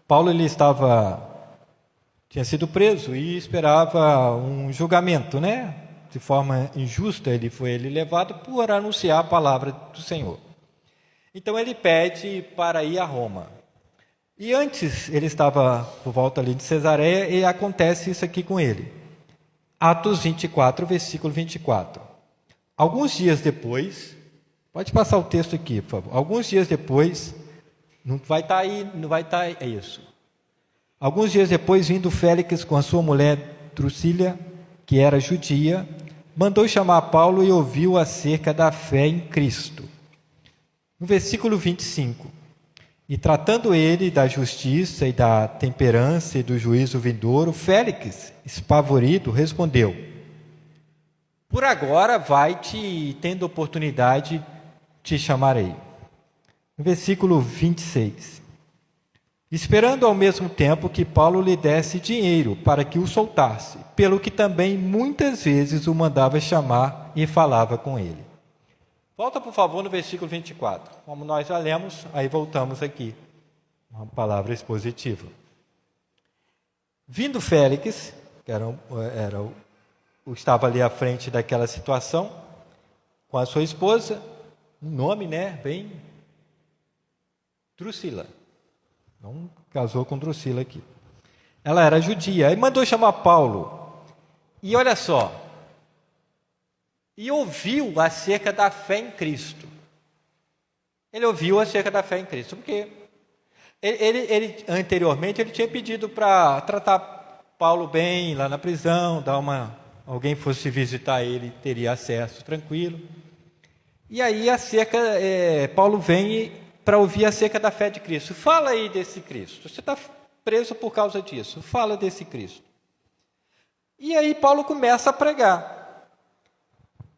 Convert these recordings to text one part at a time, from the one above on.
Paulo tinha sido preso e esperava um julgamento, né? De forma injusta, ele foi levado por anunciar a palavra do Senhor. Então ele pede para ir a Roma. E antes ele estava por volta ali de Cesareia e acontece isso aqui com ele. Atos 24, versículo 24. Alguns dias depois, pode passar o texto aqui, por favor. Alguns dias depois, não vai estar aí, é isso. Alguns dias depois, vindo Félix com a sua mulher Drusila, que era judia, mandou chamar Paulo e ouviu acerca da fé em Cristo. No versículo 25, e tratando ele da justiça e da temperança e do juízo vindouro, Félix, espavorido, respondeu: por agora vai-te, tendo oportunidade, te chamarei. No versículo 26, esperando ao mesmo tempo que Paulo lhe desse dinheiro para que o soltasse, pelo que também muitas vezes o mandava chamar e falava com ele. Volta, por favor, no versículo 24. Como nós já lemos, aí voltamos aqui. Uma palavra expositiva. Vindo Félix, que estava ali à frente daquela situação, com a sua esposa, um nome, né, bem... Drusila. Não casou com Drusila aqui. Ela era judia. Aí mandou chamar Paulo. E olha só... E ouviu acerca da fé em Cristo. Ele ouviu acerca da fé em Cristo, porque anteriormente ele tinha pedido para tratar Paulo bem lá na prisão, alguém fosse visitar ele, teria acesso tranquilo. E aí Paulo vem para ouvir acerca da fé de Cristo. Fala aí desse Cristo. Você está preso por causa disso. Fala desse Cristo. E aí Paulo começa a pregar.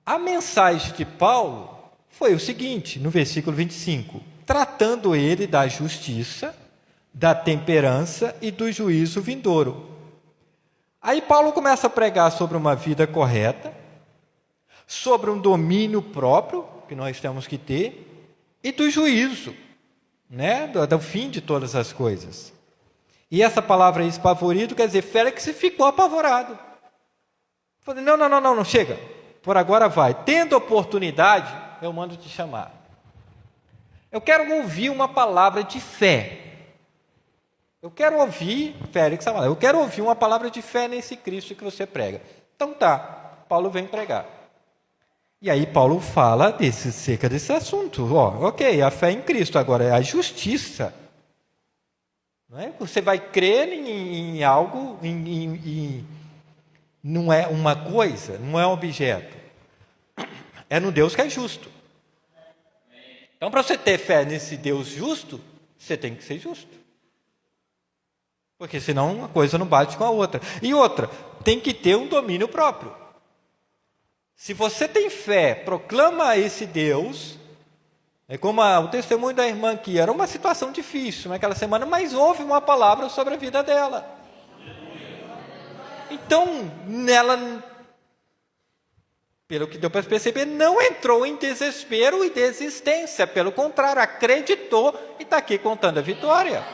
A mensagem de Paulo foi o seguinte, no versículo 25, tratando ele da justiça, da temperança e do juízo vindouro. Aí Paulo começa a pregar sobre uma vida correta, sobre um domínio próprio, que nós temos que ter, e do juízo, né? do fim de todas as coisas. E essa palavra espavorido quer dizer, Félix ficou apavorado. Falei, não, chega. Por agora vai. Tendo oportunidade, eu mando te chamar. Eu quero ouvir uma palavra de fé. Eu quero ouvir, Félix, eu quero ouvir uma palavra de fé nesse Cristo que você prega. Então tá, Paulo vem pregar. E aí Paulo fala acerca desse assunto. Ok, a fé em Cristo, agora é a justiça. Não é? Você vai crer em algo, não é uma coisa, não é um objeto. É no Deus que é justo. Então, para você ter fé nesse Deus justo, você tem que ser justo. Porque senão uma coisa não bate com a outra. E outra, tem que ter um domínio próprio. Se você tem fé, proclama esse Deus, é como o testemunho da irmã aqui, era uma situação difícil naquela semana, mas houve uma palavra sobre a vida dela. Então, ela, pelo que deu para perceber, não entrou em desespero e desistência. Pelo contrário, acreditou e está aqui contando a vitória.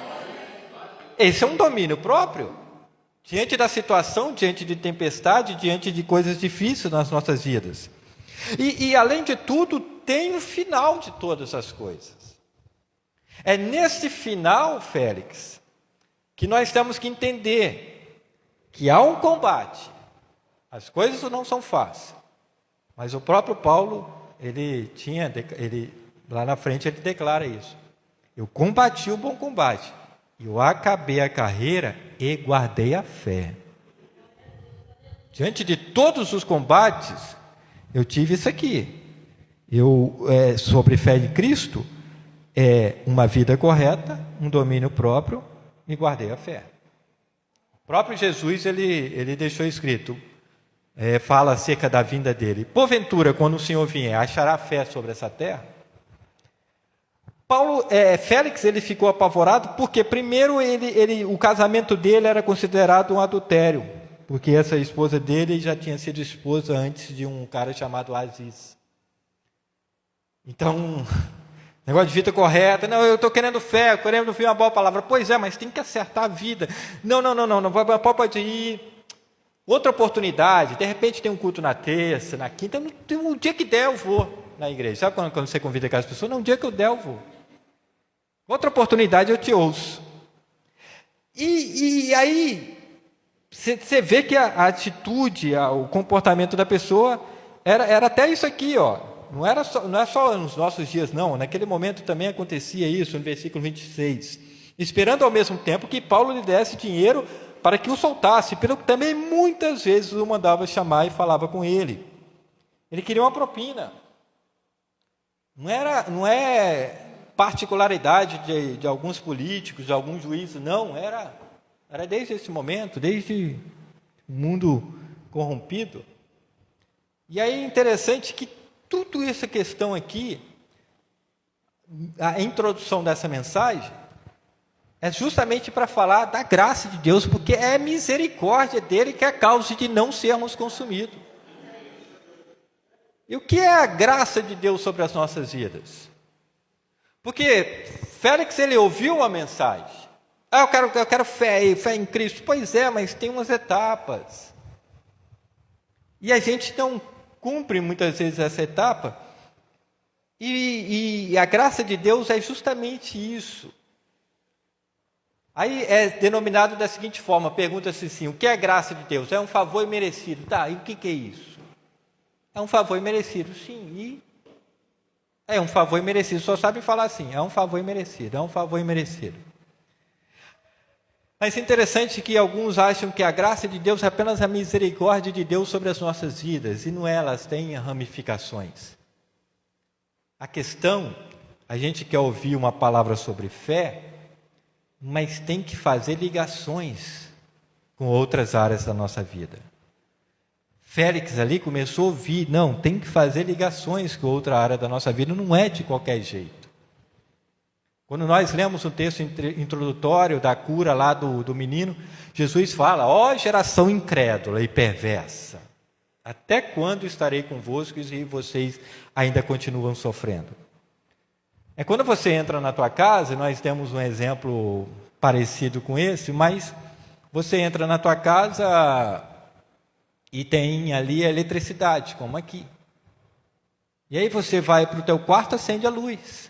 Esse é um domínio próprio. Diante da situação, diante de tempestade, diante de coisas difíceis nas nossas vidas. E além de tudo, tem um final de todas as coisas. É nesse final, Félix, que nós temos que entender que há um combate, as coisas não são fáceis, mas o próprio Paulo, lá na frente ele declara isso, eu combati o bom combate, eu acabei a carreira e guardei a fé. Diante de todos os combates, eu tive isso aqui, sobre fé em Cristo, uma vida correta, um domínio próprio, e guardei a fé. O próprio Jesus, ele deixou escrito, fala acerca da vinda dele. Porventura, quando o Senhor vier, achará fé sobre essa terra? Félix, ele ficou apavorado, porque primeiro o casamento dele era considerado um adultério, porque essa esposa dele já tinha sido esposa antes de um cara chamado Aziz. Então, Negócio de vida correta. Não, eu estou querendo fé, eu querendo ouvir uma boa palavra. Pois é, mas tem que acertar a vida. Não, pode ir. Outra oportunidade, de repente tem um culto na terça, na quinta, um dia que der eu vou na igreja. Sabe quando você convida aquelas pessoas? Não, um dia que eu der eu vou. Outra oportunidade eu te ouço. E aí, você vê que a atitude, o comportamento da pessoa era até isso aqui, ó. Não é só nos nossos dias, não. Naquele momento também acontecia isso, no versículo 26. Esperando ao mesmo tempo que Paulo lhe desse dinheiro para que o soltasse, pelo que também muitas vezes o mandava chamar e falava com ele. Ele queria uma propina. Não é particularidade de alguns políticos, de alguns juízes, não. Era desde esse momento, desde o mundo corrompido. E aí é interessante que tudo essa questão aqui, a introdução dessa mensagem, é justamente para falar da graça de Deus, porque é misericórdia dele que é a causa de não sermos consumidos. E o que é a graça de Deus sobre as nossas vidas? Porque Félix, ele ouviu a mensagem. Eu quero fé em Cristo. Pois é, mas tem umas etapas. E a gente não cumpre muitas vezes essa etapa. E a graça de Deus é justamente isso. Aí é denominado da seguinte forma, pergunta-se assim, o que é graça de Deus? É um favor imerecido. Tá, e o que é isso? É um favor imerecido, sim. E é um favor imerecido, só sabe falar assim, é um favor imerecido, é um favor imerecido. Mas é interessante que alguns acham que a graça de Deus é apenas a misericórdia de Deus sobre as nossas vidas, e não é, elas têm ramificações. A questão, a gente quer ouvir uma palavra sobre fé, mas tem que fazer ligações com outras áreas da nossa vida. Félix ali começou a ouvir, não, tem que fazer ligações com outra área da nossa vida, não é de qualquer jeito. Quando nós lemos o texto introdutório da cura lá do menino, Jesus fala, ó geração incrédula e perversa, até quando estarei convosco e vocês ainda continuam sofrendo? É quando você entra na tua casa, nós temos um exemplo parecido com esse, mas você entra na tua casa e tem ali a eletricidade, como aqui. E aí você vai para o teu quarto, acende a luz.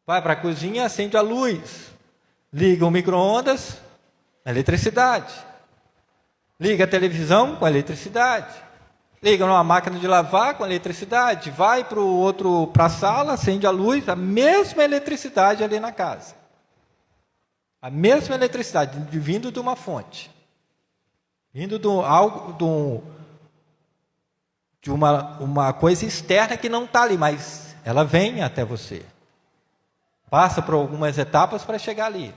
Vai para a cozinha, acende a luz. Liga o micro-ondas, eletricidade. Liga a televisão com eletricidade. Liga numa máquina de lavar com eletricidade. Vai para a sala, acende a luz, a mesma eletricidade ali na casa. A mesma eletricidade, vindo de uma fonte. Vindo de uma coisa externa que não está ali, mas ela vem até você. Passa por algumas etapas para chegar ali.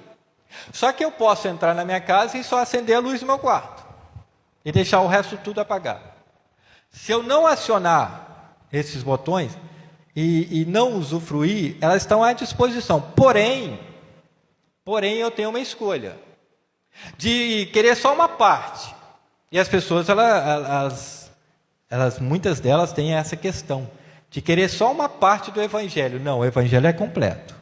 Só que eu posso entrar na minha casa e só acender a luz do meu quarto. E deixar o resto tudo apagado. Se eu não acionar esses botões e não usufruir, elas estão à disposição. Porém eu tenho uma escolha de querer só uma parte. E as pessoas, muitas delas têm essa questão de querer só uma parte do Evangelho. Não, o Evangelho é completo.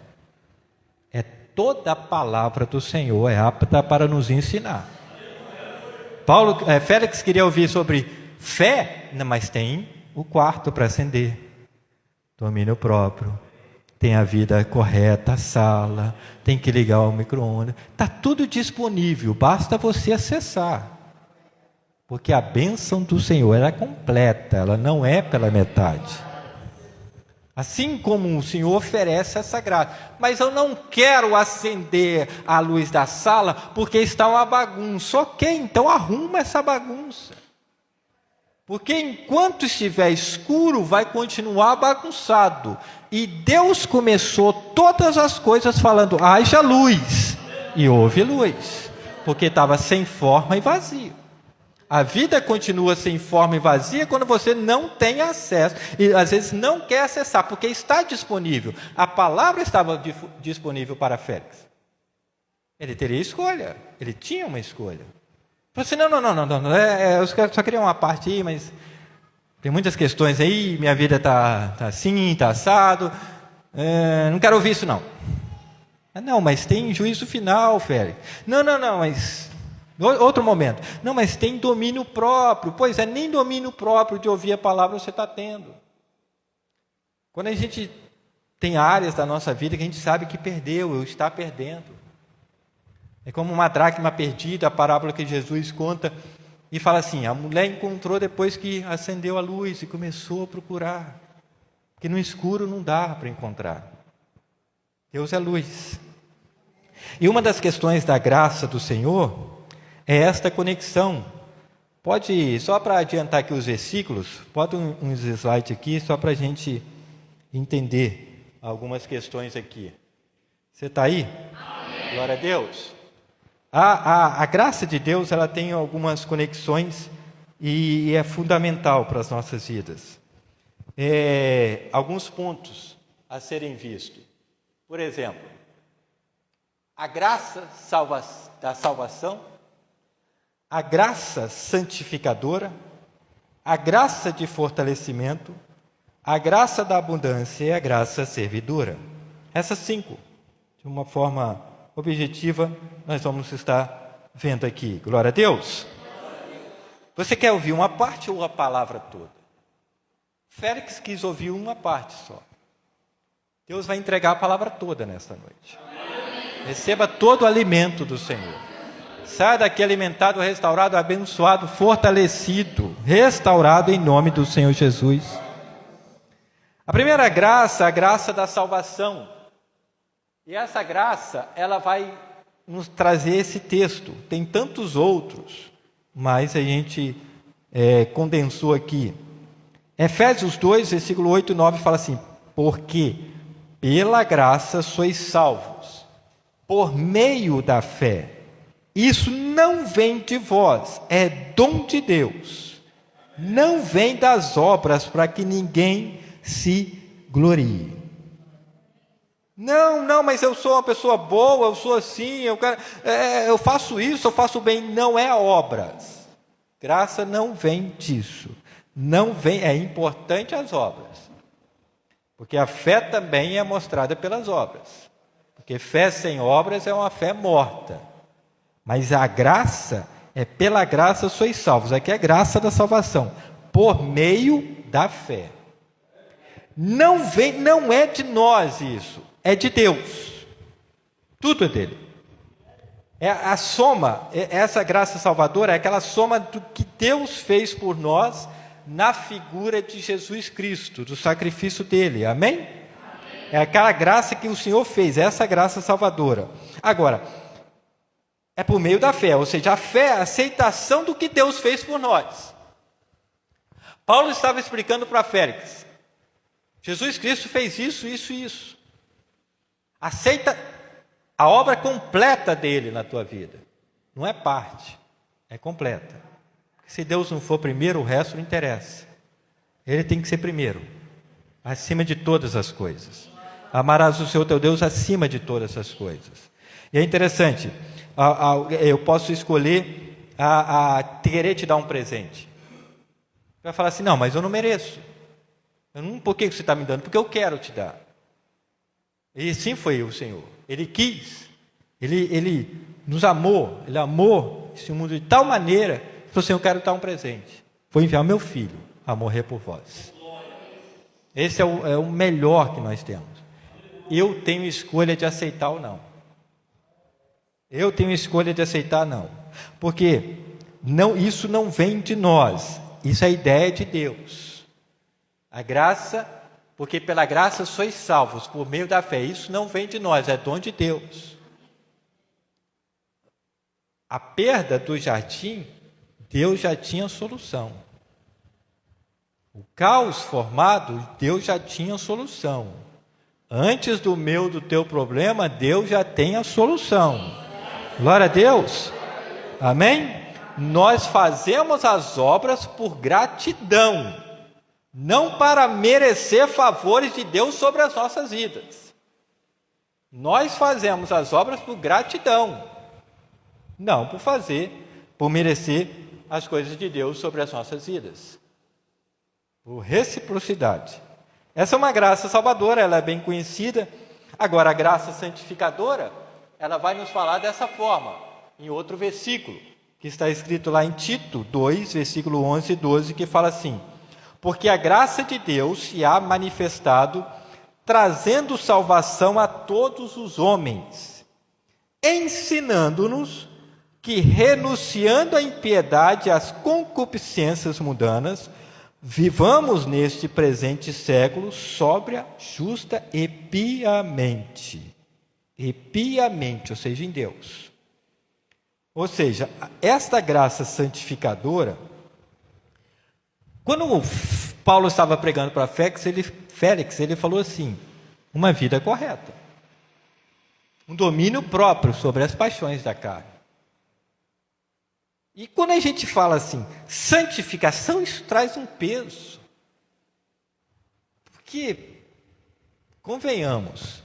Toda a palavra do Senhor é apta para nos ensinar. Félix queria ouvir sobre fé, mas tem o quarto para acender, domínio próprio, tem a vida correta, a sala, tem que ligar o micro-ondas, está tudo disponível, basta você acessar, porque a bênção do Senhor ela é completa, ela não é pela metade. Assim como o Senhor oferece essa graça. Mas eu não quero acender a luz da sala porque está uma bagunça. Ok, então arruma essa bagunça. Porque enquanto estiver escuro, vai continuar bagunçado. E Deus começou todas as coisas falando, haja luz. E houve luz. Porque estava sem forma e vazio. A vida continua sem forma e vazia quando você não tem acesso. E às vezes não quer acessar, porque está disponível. A palavra estava disponível para Félix. Ele teria escolha. Ele tinha uma escolha. Você não. Eu só queria uma parte aí, mas tem muitas questões aí. Minha vida está assim, está assado. Não quero ouvir isso não. Não, mas tem juízo final, Félix. Não, mas... Outro momento. Não, mas tem domínio próprio. Pois é, nem domínio próprio de ouvir a palavra você está tendo. Quando a gente tem áreas da nossa vida que a gente sabe que perdeu, ou está perdendo. É como uma dracma perdida, a parábola que Jesus conta, e fala assim, a mulher encontrou depois que acendeu a luz e começou a procurar. Porque no escuro não dá para encontrar. Deus é luz. E uma das questões da graça do Senhor é esta conexão. Pode, só para adiantar aqui os versículos, bota uns slides aqui, só para a gente entender algumas questões aqui. Você está aí? Amém. Glória a Deus. A graça de Deus, ela tem algumas conexões e é fundamental para as nossas vidas. Alguns pontos a serem vistos. Por exemplo, a graça da salvação, a graça santificadora, a graça de fortalecimento, a graça da abundância e a graça servidora. Essas 5, de uma forma objetiva, nós vamos estar vendo aqui. Glória a Deus. Você quer ouvir uma parte ou a palavra toda? Félix quis ouvir uma parte só. Deus vai entregar a palavra toda nesta noite. Receba todo o alimento do Senhor. Saia daqui alimentado, restaurado, abençoado, fortalecido, restaurado em nome do Senhor Jesus. A primeira graça, a graça da salvação. E essa graça, ela vai nos trazer esse texto. Tem tantos outros, mas a gente condensou aqui. Efésios 2, versículo 8 e 9 fala assim: porque pela graça sois salvos, por meio da fé. Isso não vem de vós, é dom de Deus. Não vem das obras para que ninguém se glorie. Não, mas eu sou uma pessoa boa, eu sou assim, eu faço isso, eu faço bem. Não é obras. Graça não vem disso. Não vem, é importante as obras. Porque a fé também é mostrada pelas obras. Porque fé sem obras é uma fé morta. Mas a graça, pela graça sois salvos. Aqui é a graça da salvação. Por meio da fé. Não é de nós isso. É de Deus. Tudo é dele. A soma, essa graça salvadora é aquela soma do que Deus fez por nós na figura de Jesus Cristo, do sacrifício dele. Amém? Amém? É aquela graça que o Senhor fez, essa graça salvadora. Agora, é por meio da fé, ou seja, a fé é a aceitação do que Deus fez por nós. Paulo estava explicando para Félix: Jesus Cristo fez isso, isso e isso. Aceita a obra completa dele na tua vida. Não é parte, é completa. Se Deus não for primeiro, o resto não interessa. Ele tem que ser primeiro, acima de todas as coisas. Amarás o Senhor teu Deus acima de todas as coisas. E é interessante, eu posso escolher querer te dar um presente. Vai falar assim: não, mas eu não mereço. Por que você está me dando? Porque eu quero te dar. E sim foi o Senhor. Ele quis. Ele nos amou. Ele amou esse mundo de tal maneira que falou assim: eu quero dar um presente. Vou enviar meu filho a morrer por vós. Esse é o melhor que nós temos. Eu tenho escolha de aceitar ou não. Eu tenho escolha de aceitar não. Porque isso não vem de nós. Isso é a ideia de Deus. A graça, porque pela graça sois salvos por meio da fé. Isso não vem de nós, é dom de Deus. A perda do jardim, Deus já tinha solução. O caos formado, Deus já tinha solução. Antes do teu problema, Deus já tem a solução. Glória a Deus. Amém? Nós fazemos as obras por gratidão, não para merecer favores de Deus sobre as nossas vidas. Nós fazemos as obras por gratidão, não por merecer as coisas de Deus sobre as nossas vidas. Por reciprocidade. Essa é uma graça salvadora, ela é bem conhecida. Agora, a graça santificadora, ela vai nos falar dessa forma, em outro versículo, que está escrito lá em Tito 2, versículo 11 e 12, que fala assim: porque a graça de Deus se há manifestado, trazendo salvação a todos os homens, ensinando-nos que, renunciando à impiedade e às concupiscências mundanas, vivamos neste presente século sóbria, justa e piamente. E piamente, ou seja, em Deus. Ou seja, esta graça santificadora, quando Paulo estava pregando para Félix, ele falou assim: uma vida correta, um domínio próprio sobre as paixões da carne. E quando a gente fala assim, santificação, isso traz um peso. Porque, convenhamos,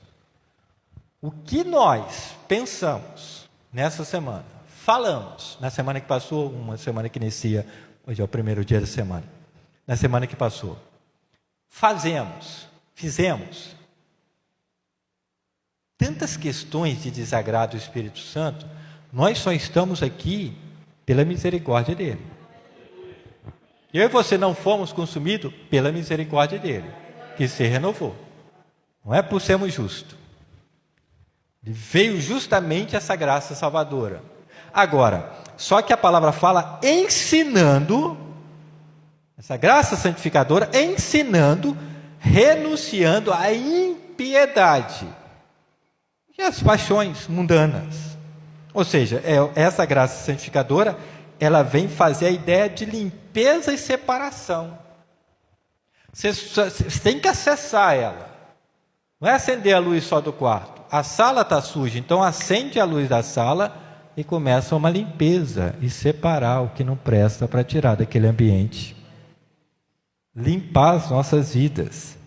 o que nós pensamos nessa semana, falamos na semana que passou, uma semana que inicia, hoje é o primeiro dia da semana, na semana que passou, fizemos tantas questões de desagrado do Espírito Santo, nós só estamos aqui pela misericórdia dele. Eu e você não fomos consumidos pela misericórdia dele, que se renovou. Não é por sermos justos. Veio justamente essa graça salvadora. Agora, só que a palavra fala ensinando, essa graça santificadora, ensinando, renunciando à impiedade e às paixões mundanas. Ou seja, essa graça santificadora, ela vem fazer a ideia de limpeza e separação. Você tem que acessar ela. Não é acender a luz só do quarto. A sala está suja, então acende a luz da sala e começa uma limpeza e separar o que não presta para tirar daquele ambiente. Limpar as nossas vidas.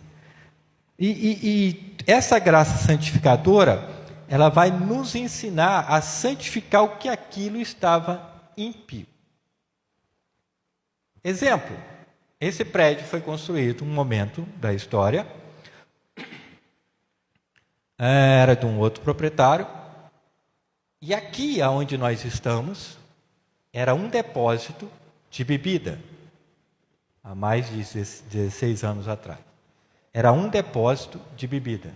E essa graça santificadora, ela vai nos ensinar a santificar o que aquilo estava ímpio. Exemplo, esse prédio foi construído num momento da história, era de um outro proprietário, e aqui onde nós estamos, era um depósito de bebida, há mais de 16 anos atrás. Era um depósito de bebida.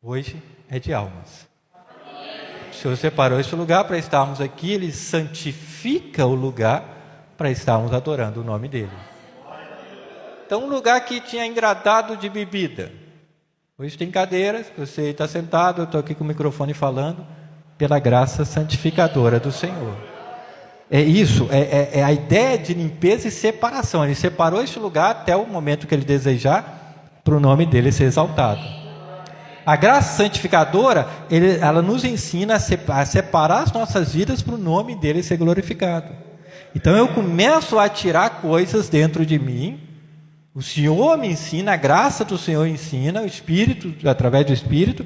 Hoje é de almas. O Senhor separou esse lugar para estarmos aqui, Ele santifica o lugar para estarmos adorando o nome dEle. Então, um lugar que tinha engradado de bebida, hoje tem cadeiras, você está sentado, eu estou aqui com o microfone falando, pela graça santificadora do Senhor. É isso, é a ideia de limpeza e separação. Ele separou esse lugar até o momento que Ele desejar, para o nome dEle ser exaltado. A graça santificadora, ela nos ensina a separar as nossas vidas para o nome dEle ser glorificado. Então eu começo a tirar coisas dentro de mim, o Senhor me ensina, a graça do Senhor ensina, o Espírito, através do Espírito,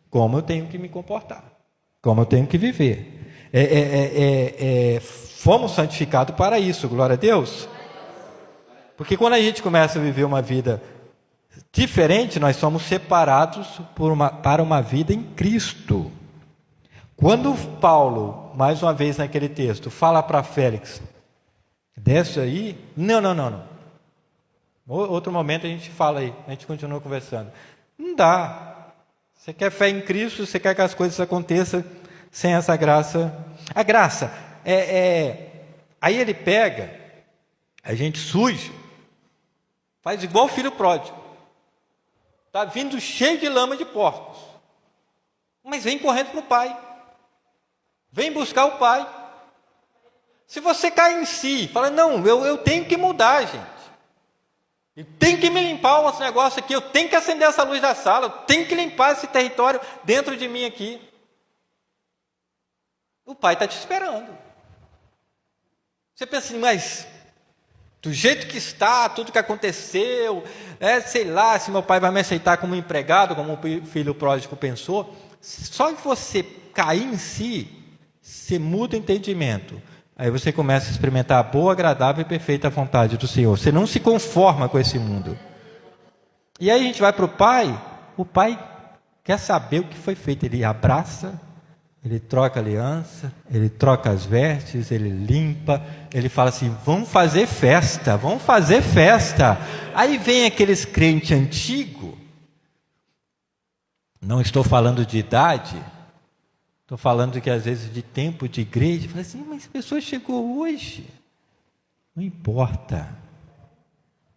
como eu tenho que me comportar, como eu tenho que viver. Fomos santificados para isso, glória a Deus. Porque quando a gente começa a viver uma vida diferente, nós somos separados para uma vida em Cristo. Quando Paulo, mais uma vez naquele texto, fala para Félix, desce aí, não. Outro momento a gente fala aí, a gente continua conversando. Não dá. Você quer fé em Cristo, você quer que as coisas aconteçam sem essa graça. A graça aí ele pega, a gente sujo, faz igual o filho pródigo. Está vindo cheio de lama de porcos. Mas vem correndo para o pai. Vem buscar o pai. Se você cai em si, fala, não, eu tenho que mudar, gente. Eu tenho que me limpar esse negócio aqui, eu tenho que acender essa luz da sala, eu tenho que limpar esse território dentro de mim aqui. O pai está te esperando. Você pensa assim, mas do jeito que está, tudo que aconteceu, sei lá, se meu pai vai me aceitar como empregado, como o filho pródigo pensou, só que você cair em si, você muda o entendimento. aí você começa a experimentar a boa, agradável e perfeita vontade do Senhor. Você não se conforma com esse mundo. E aí a gente vai para o pai quer saber o que foi feito. Ele abraça, ele troca a aliança, ele troca as vestes, ele limpa, ele fala assim, vamos fazer festa, vamos fazer festa. Aí vem aqueles crentes antigos, não estou falando de idade, estou falando que às vezes de tempo de igreja, fala assim, mas a pessoa chegou hoje, não importa,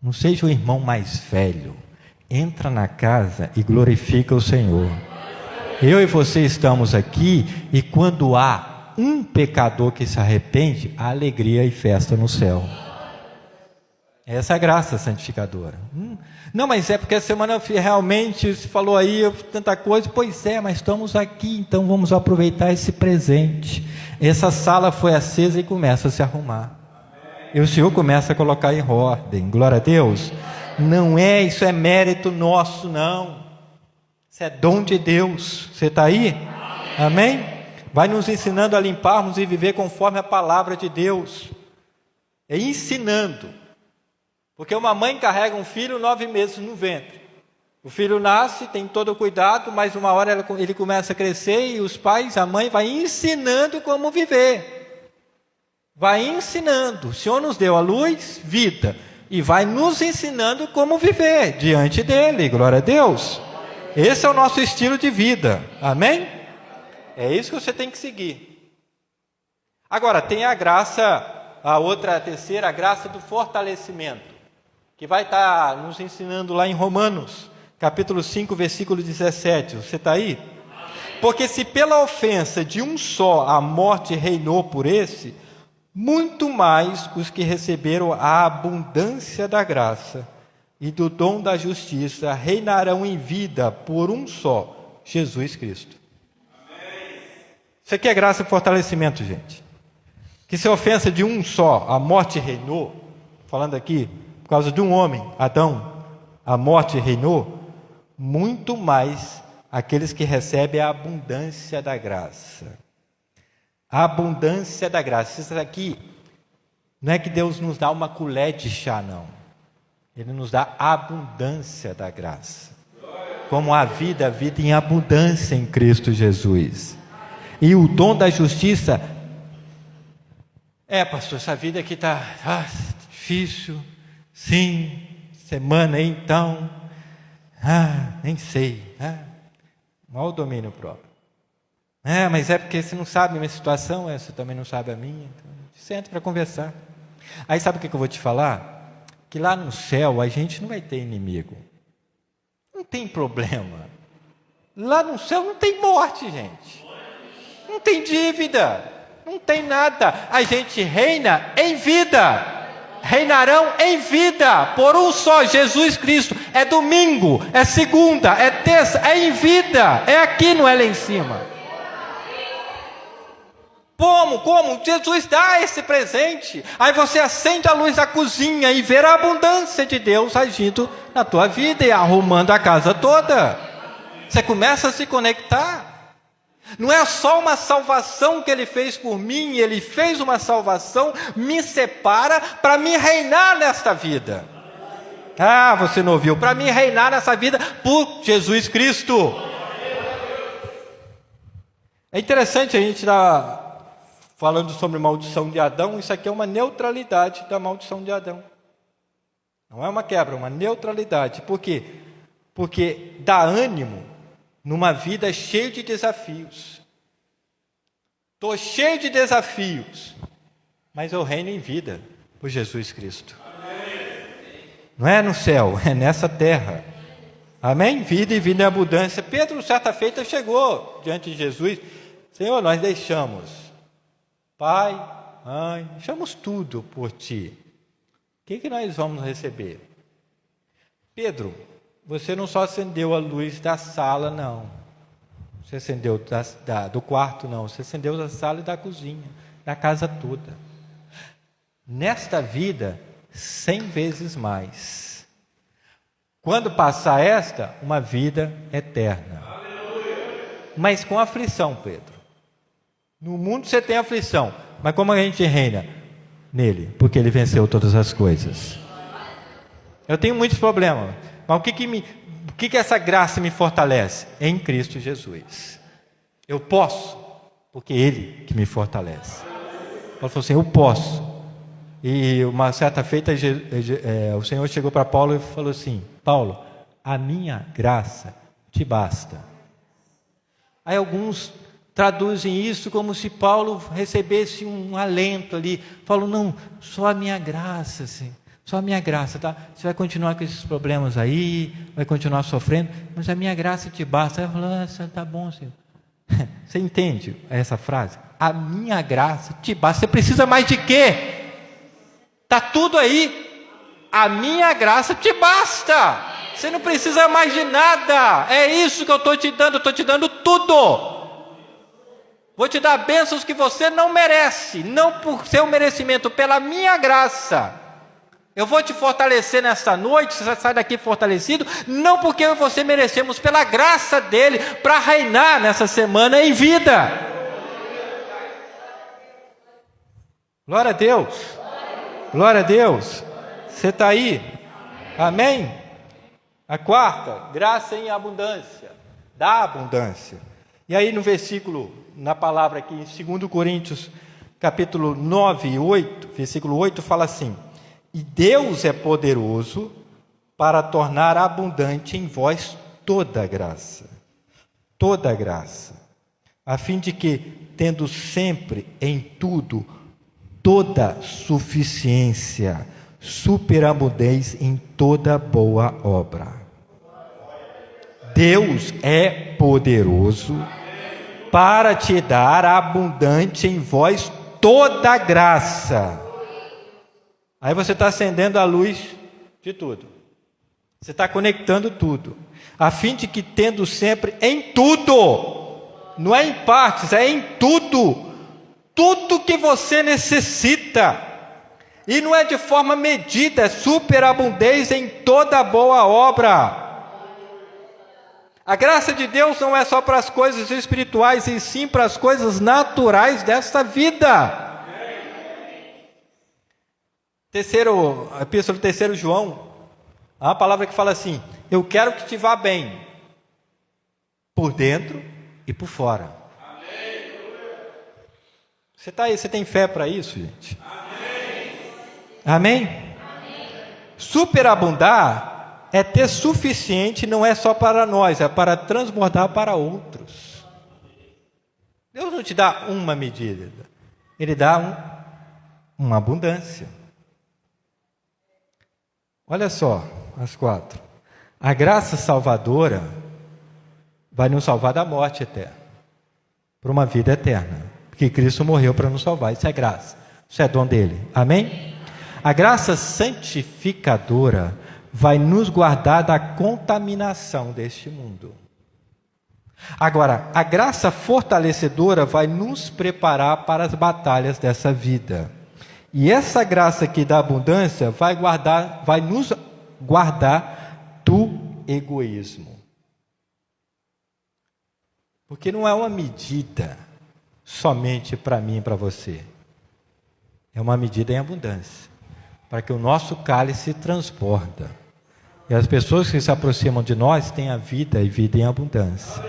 não seja o irmão mais velho, entra na casa e glorifica o Senhor. Eu e você estamos aqui, e quando há um pecador que se arrepende, há alegria e festa no céu. Essa é a graça santificadora. Não, mas é porque a semana realmente se falou aí tanta coisa. Pois é, mas estamos aqui, então vamos aproveitar esse presente. Essa sala foi acesa e começa a se arrumar. E o Senhor começa a colocar em ordem. Glória a Deus. Não é, isso é mérito nosso, não. Isso é dom de Deus. Você está aí? Amém? Vai nos ensinando a limparmos e viver conforme a palavra de Deus. É ensinando. Porque uma mãe carrega um filho 9 meses no ventre. O filho nasce, tem todo o cuidado, mas uma hora ele começa a crescer e os pais, a mãe vai ensinando como viver. Vai ensinando. O Senhor nos deu a luz, vida, e vai nos ensinando como viver diante dele. Glória a Deus. Esse é o nosso estilo de vida, amém? É isso que você tem que seguir. Agora, tem a graça, a terceira, a graça do fortalecimento, que vai estar nos ensinando lá em Romanos, capítulo 5, versículo 17. Você está aí? Porque se pela ofensa de um só a morte reinou por esse, muito mais os que receberam a abundância da graça e do dom da justiça reinarão em vida por um só, Jesus Cristo. Amém. Isso aqui é graça e fortalecimento, gente. Que se a ofensa de um só, a morte reinou, falando aqui, por causa de um homem, Adão, a morte reinou, muito mais aqueles que recebem a abundância da graça. A abundância da graça. Isso aqui, não é que Deus nos dá uma colher de chá, não. Ele nos dá a abundância da graça. Como a vida em abundância em Cristo Jesus. E o dom da justiça. Pastor, essa vida aqui está difícil. Sim, semana aí então. Nem sei. Mal o domínio próprio. Mas é porque você não sabe a minha situação, você também não sabe a minha. Então, senta para conversar. Aí sabe o que eu vou te falar? Que lá no céu a gente não vai ter inimigo. Não tem problema. Lá no céu não tem morte, gente. Não tem dívida. Não tem nada. A gente reina em vida. Reinarão em vida por um só, Jesus Cristo. É domingo, é segunda, é terça, é em vida. É aqui, não é lá em cima. Como? Jesus dá esse presente. Aí você acende a luz da cozinha e vê a abundância de Deus agindo na tua vida e arrumando a casa toda. Você começa a se conectar. Não é só uma salvação que Ele fez por mim, Ele fez uma salvação, me separa para me reinar nesta vida. Você não ouviu? Para me reinar nessa vida por Jesus Cristo. É interessante a gente estar falando sobre maldição de Adão. Isso aqui é uma neutralidade da maldição de Adão. Não é uma quebra, é uma neutralidade. Por quê? Porque dá ânimo numa vida cheia de desafios. Estou cheio de desafios, mas eu reino em vida por Jesus Cristo. Amém. Não é no céu, é nessa terra. Amém? Vida e vida em abundância. Pedro, certa feita, chegou diante de Jesus. Senhor, nós deixamos pai, mãe, deixamos tudo por ti. O que nós vamos receber? Pedro, você não só acendeu a luz da sala, não. Você acendeu do quarto, não. Você acendeu da sala e da cozinha, da casa toda. Nesta vida, 100 vezes mais. Quando passar esta, uma vida eterna. Mas com aflição, Pedro. No mundo você tem aflição, Mas como a gente reina? Nele, porque ele venceu todas as coisas. Eu tenho muitos problemas, mas o que essa graça me fortalece? Em Cristo Jesus. Eu posso, porque Ele que me fortalece. Paulo falou assim, eu posso. E uma certa feita, o Senhor chegou para Paulo e falou assim, Paulo, a minha graça te basta. Aí alguns traduzem isso como se Paulo recebesse um alento ali. Paulo, não, só a minha graça, assim, só a minha graça, tá? Você vai continuar com esses problemas aí, vai continuar sofrendo, mas a minha graça te basta. Aí eu falo, tá bom, Senhor. Você entende essa frase? A minha graça te basta. Você precisa mais de quê? Está tudo aí. A minha graça te basta. Você não precisa mais de nada. É isso que eu estou te dando. Eu estou te dando tudo. Vou te dar bênçãos que você não merece. Não por seu merecimento, pela minha graça. Eu vou te fortalecer nesta noite, você sai daqui fortalecido, não porque você merecemos, pela graça dele, para reinar nessa semana em vida. Glória a Deus. Glória a Deus. Você está aí? Amém? A quarta, graça em abundância. Da abundância. E aí no versículo, na palavra aqui, em 2 Coríntios, capítulo 9, 8, versículo 8, fala assim, e Deus é poderoso para tornar abundante em vós toda graça, a fim de que, tendo sempre em tudo toda suficiência, superabundez em toda boa obra. Deus é poderoso para te dar abundante em vós toda graça. Aí você está acendendo a luz de tudo. Você está conectando tudo. A fim de que, tendo sempre em tudo, não é em partes, é em tudo, tudo que você necessita. E não é de forma medida, é superabundez em toda boa obra. A graça de Deus não é só para as coisas espirituais, e sim para as coisas naturais desta vida. A epístola do 3 João, há uma palavra que fala assim, eu quero que te vá bem, por dentro e por fora. Você está aí, você tem fé para isso, gente? Amém? Superabundar é ter suficiente, não é só para nós, é para transbordar para outros. Deus não te dá uma medida, Ele dá uma abundância. Olha só, as 4. A graça salvadora vai nos salvar da morte eterna, para uma vida eterna, porque Cristo morreu para nos salvar, isso é graça, isso é dom dele, amém? A graça santificadora vai nos guardar da contaminação deste mundo. Agora, a graça fortalecedora vai nos preparar para as batalhas dessa vida. E essa graça aqui da abundância vai nos guardar do egoísmo. Porque não é uma medida somente para mim e para você. É uma medida em abundância. Para que o nosso cálice transborda. E as pessoas que se aproximam de nós tenham vida e vida em abundância.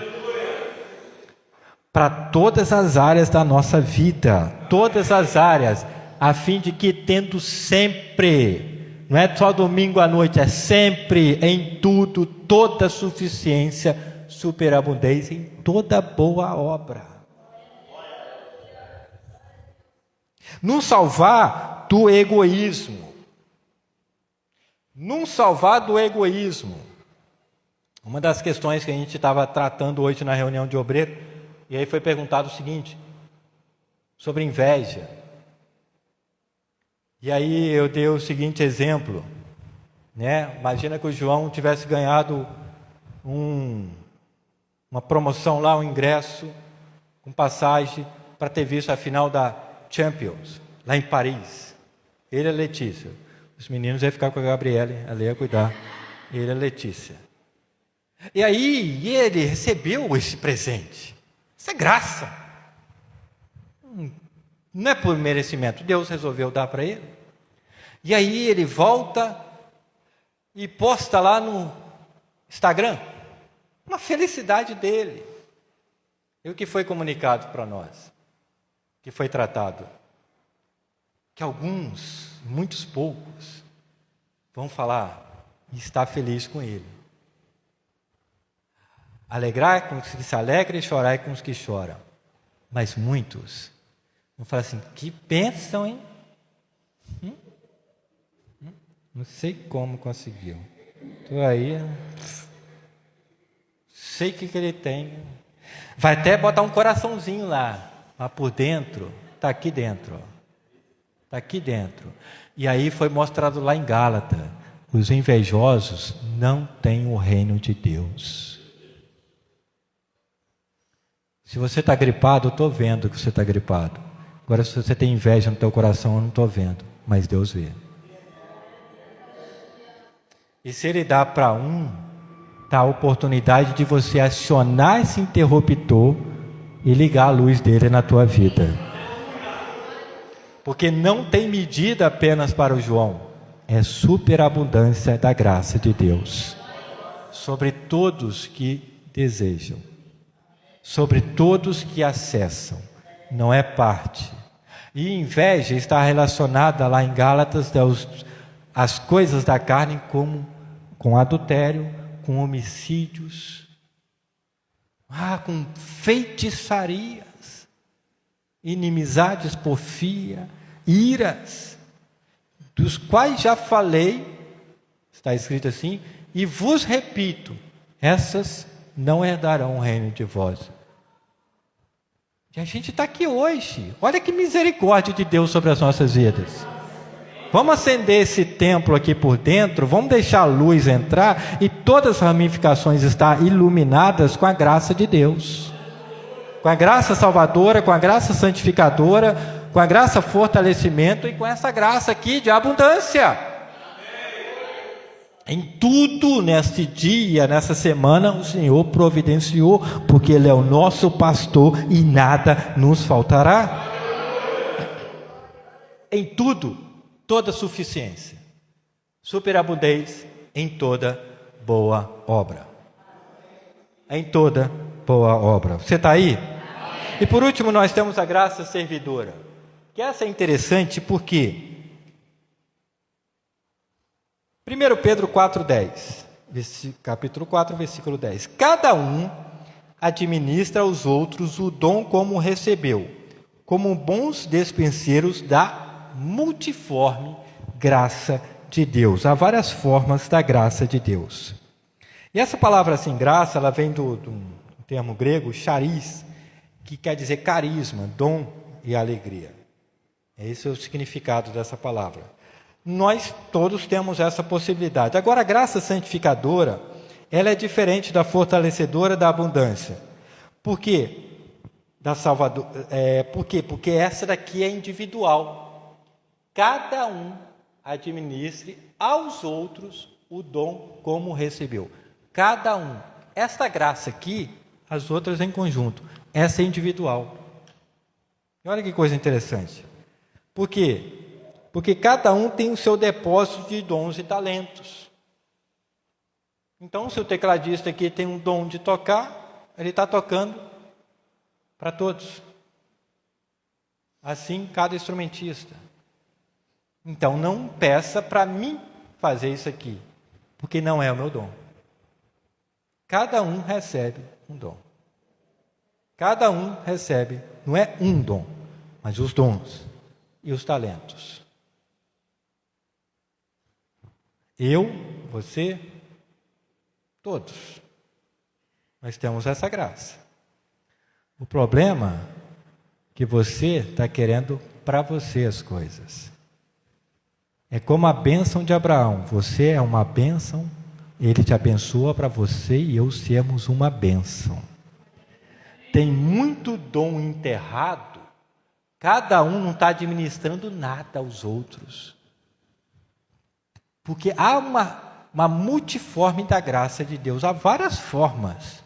Para todas as áreas da nossa vida. Todas as áreas. A fim de que, tendo sempre, não é só domingo à noite, é sempre, em tudo, toda suficiência, superabundez em toda boa obra. Nos salvar do egoísmo. Nos salvar do egoísmo. Uma das questões que a gente estava tratando hoje na reunião de obreiro, e aí foi perguntado o seguinte, sobre inveja. E aí eu dei o seguinte exemplo, né? Imagina que o João tivesse ganhado uma promoção lá, um ingresso, com passagem, para ter visto a final da Champions, lá em Paris. Ele e a Letícia. Os meninos iam ficar com a Gabriela, ela ia cuidar. Ele e a Letícia. E aí ele recebeu esse presente. Isso é graça. Não é por merecimento, Deus resolveu dar para ele. E aí ele volta e posta lá no Instagram, uma felicidade dele. E o que foi comunicado para nós? Que foi tratado? Que alguns, muitos poucos, vão falar e estar feliz com ele. Alegrar com os que se alegram e chorar com os que choram. Mas muitos vão falar assim, que bênção, hein? Não sei como conseguiu. Estou aí, sei o que ele tem. Vai até botar um coraçãozinho lá, mas por dentro, está aqui dentro. Está aqui dentro. E aí foi mostrado lá em Gálatas, os invejosos não têm o reino de Deus. Se você está gripado, eu estou vendo que você está gripado. Agora, se você tem inveja no teu coração, eu não estou vendo, mas Deus vê. E se Ele dá para um, dá a oportunidade de você acionar esse interruptor e ligar a luz dele na tua vida. Porque não tem medida apenas para o João, é superabundância da graça de Deus sobre todos que desejam, sobre todos que acessam, não é parte. E inveja está relacionada lá em Gálatas as coisas da carne como com adultério, com homicídios, com feitiçarias, inimizades, porfia, iras, dos quais já falei, está escrito assim, e vos repito, essas não herdarão o reino de vós. E a gente está aqui hoje, olha que misericórdia de Deus sobre as nossas vidas. Vamos acender esse templo aqui por dentro, vamos deixar a luz entrar e todas as ramificações estar iluminadas com a graça de Deus. Com a graça salvadora, com a graça santificadora, com a graça fortalecimento e com essa graça aqui de abundância. Em tudo neste dia, nessa semana, o Senhor providenciou, porque Ele é o nosso pastor e nada nos faltará. Em tudo. Toda suficiência, superabundez em toda boa obra. Em toda boa obra. Você está aí? E por último, nós temos a graça servidora. Que essa é interessante porque 1 Pedro 4,10, capítulo 4, versículo 10. Cada um administra aos outros o dom como recebeu, como bons despenseiros da multiforme graça de Deus. Há várias formas da graça de Deus. E essa palavra assim, graça, ela vem do termo grego charis, que quer dizer carisma, dom e alegria. Esse é o significado dessa palavra. Nós todos temos essa possibilidade. Agora, a graça santificadora, ela é diferente da fortalecedora da abundância. Por quê? Por quê? Porque essa daqui é individual. Cada um administre aos outros o dom como recebeu. Cada um. Esta graça aqui, as outras em conjunto. Essa é individual. E olha que coisa interessante. Por quê? Porque cada um tem o seu depósito de dons e talentos. Então, se o tecladista aqui tem um dom de tocar, ele está tocando para todos. Assim, cada instrumentista. Então, não peça para mim fazer isso aqui, porque não é o meu dom. Cada um recebe um dom. Cada um recebe, não é um dom, mas os dons e os talentos. Eu, você, todos. Nós temos essa graça. O problema é que você está querendo para você as coisas. É como a bênção de Abraão. Você é uma bênção, ele te abençoa para você e eu sermos uma bênção. Tem muito dom enterrado, cada um não está administrando nada aos outros. Porque há uma multiforme da graça de Deus, há várias formas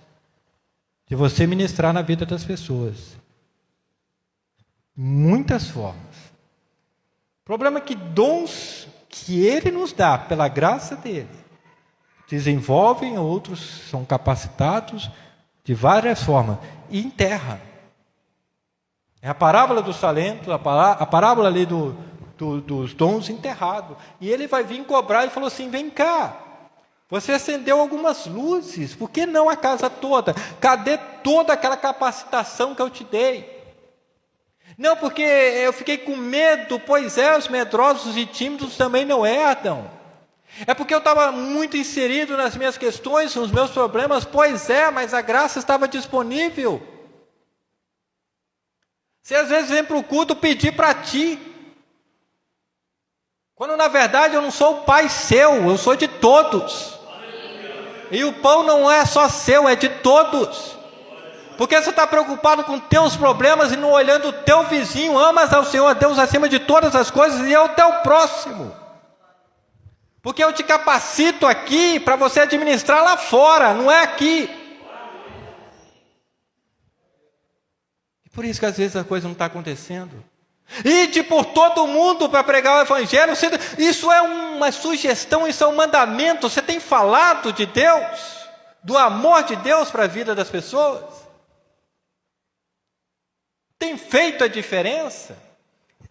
de você ministrar na vida das pessoas. Muitas formas. O problema é que dons que Ele nos dá, pela graça dEle, desenvolvem, outros são capacitados de várias formas, e enterra. É a parábola dos talentos, a parábola ali dos dons enterrados. E Ele vai vir cobrar e falou assim, vem cá, você acendeu algumas luzes, por que não a casa toda? Cadê toda aquela capacitação que eu te dei? Não, porque eu fiquei com medo, pois é, os medrosos e tímidos também não herdam. É porque eu estava muito inserido nas minhas questões, nos meus problemas, pois é, mas a graça estava disponível. Você às vezes vem para o culto pedir para ti, quando na verdade eu não sou o pai seu, eu sou de todos. E o pão não é só seu, é de todos. Porque você está preocupado com teus problemas e não olhando o teu vizinho. Amas ao Senhor Deus acima de todas as coisas e é o teu próximo. Porque eu te capacito aqui para você administrar lá fora, não é aqui. E por isso que às vezes a coisa não está acontecendo. Ide por todo mundo para pregar o Evangelho. Isso é uma sugestão, isso é um mandamento. Você tem falado de Deus, do amor de Deus para a vida das pessoas? Tem feito a diferença?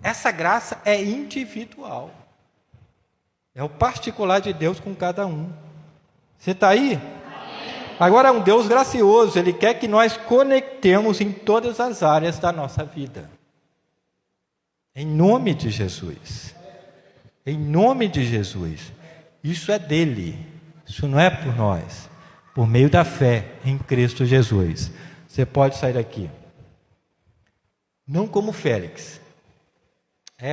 Essa graça é individual. É o particular de Deus com cada um. Você está aí? Agora é um Deus gracioso. Ele quer que nós conectemos em todas as áreas da nossa vida. Em nome de Jesus. Em nome de Jesus. Isso é dele. Isso não é por nós. Por meio da fé em Cristo Jesus. Você pode sair daqui. Não como Félix.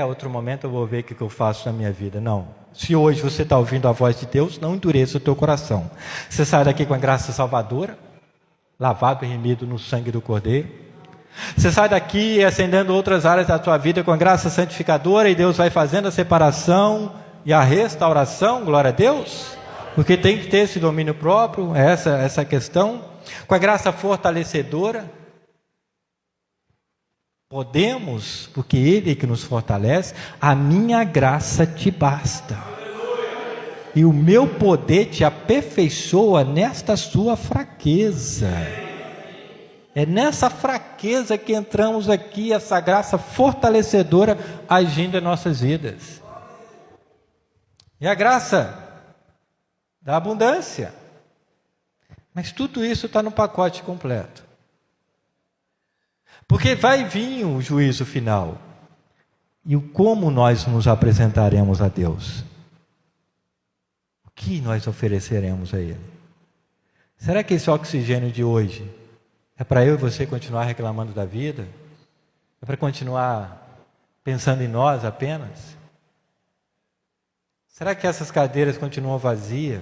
Outro momento eu vou ver o que eu faço na minha vida. Não. Se hoje você está ouvindo a voz de Deus, não endureça o teu coração. Você sai daqui com a graça salvadora, lavado e remido no sangue do Cordeiro. Você sai daqui acendendo outras áreas da tua vida com a graça santificadora e Deus vai fazendo a separação e a restauração, glória a Deus. Porque tem que ter esse domínio próprio, essa questão. Com a graça fortalecedora. Podemos, porque Ele é que nos fortalece, a minha graça te basta. E o meu poder te aperfeiçoa nesta sua fraqueza. É nessa fraqueza que entramos aqui, essa graça fortalecedora agindo em nossas vidas. E a graça da abundância. Mas tudo isso está no pacote completo. Porque vai vir o juízo final. E como nós nos apresentaremos a Deus? O que nós ofereceremos a Ele? Será que esse oxigênio de hoje é para eu e você continuar reclamando da vida? É para continuar pensando em nós apenas? Será que essas cadeiras continuam vazias?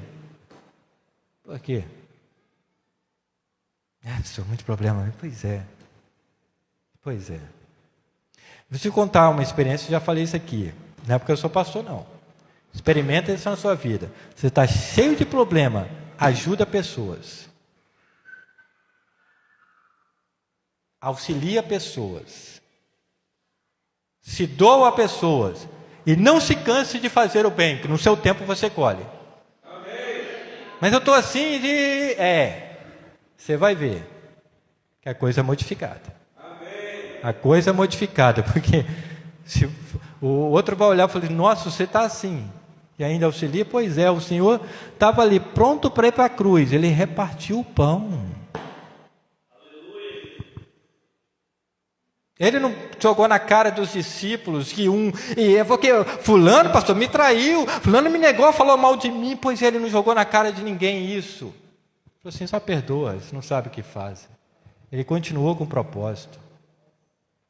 Por quê? Isso é muito problema. Pois é. Pois é. Vou te contar uma experiência, já falei isso aqui. Não é porque eu sou pastor, não. Experimenta isso na sua vida. Você está cheio de problema, ajuda pessoas. Auxilia pessoas. Se doa a pessoas. E não se canse de fazer o bem, que no seu tempo você colhe. Mas eu estou assim de... Você vai ver que a coisa é modificada. A coisa é modificada, porque se o outro vai olhar e falar, nossa, você está assim, e ainda auxilia? Pois é, o Senhor estava ali pronto para ir para a cruz, Ele repartiu o pão. Ele não jogou na cara dos discípulos que porque fulano, pastor, me traiu, fulano me negou, falou mal de mim, pois ele não jogou na cara de ninguém isso. Ele falou assim, só perdoa, eles não sabem o que fazem. Ele continuou com o propósito.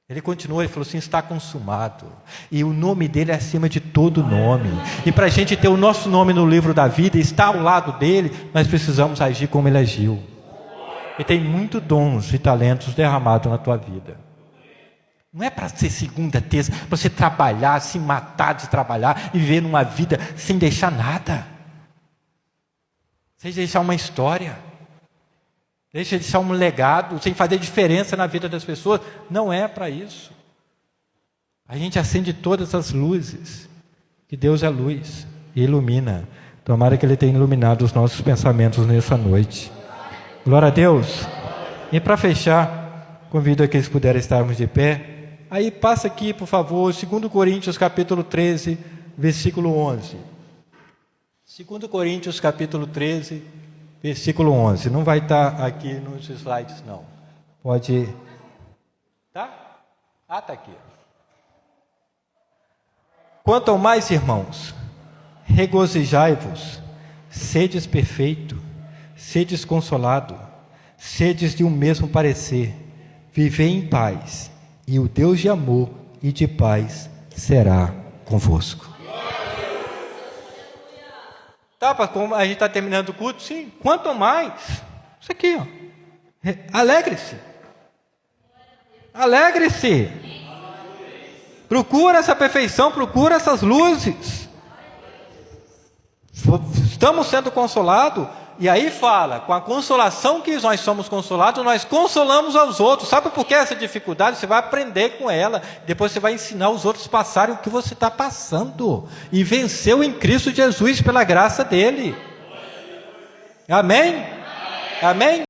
Ele continuou, ele falou assim, está consumado. E o nome dele é acima de todo nome. E para a gente ter o nosso nome no livro da vida, estar ao lado dele, nós precisamos agir como ele agiu. E tem muitos dons e talentos derramados na tua vida. Não é para ser segunda, terça, para você trabalhar, se matar de trabalhar e viver numa vida sem deixar nada. Sem deixar uma história. Deixa de ser um legado, sem fazer diferença na vida das pessoas. Não é para isso. A gente acende todas as luzes, que Deus é luz e ilumina. Tomara que Ele tenha iluminado os nossos pensamentos nessa noite. Glória a Deus. E para fechar, convido aqueles que puderem estarmos de pé. Aí passa aqui, por favor, 2 Coríntios capítulo 13, versículo 11. 2 Coríntios capítulo 13, versículo 11. Não vai estar aqui nos slides, não. Pode... Tá? Ah, está aqui. Quanto ao mais, irmãos, regozijai-vos, sedes perfeito, sedes consolado, sedes de um mesmo parecer, vivei em paz, e o Deus de amor e de paz será convosco. Tá, como a gente está terminando o culto? Sim. Quanto mais, isso aqui, ó. Alegre-se. Alegre-se. Procura essa perfeição, procura essas luzes. Estamos sendo consolados. E aí fala, com a consolação que nós somos consolados, nós consolamos aos outros. Sabe por que essa dificuldade? Você vai aprender com ela. Depois você vai ensinar os outros a passarem o que você está passando. E venceu em Cristo Jesus pela graça dele. Amém? Amém?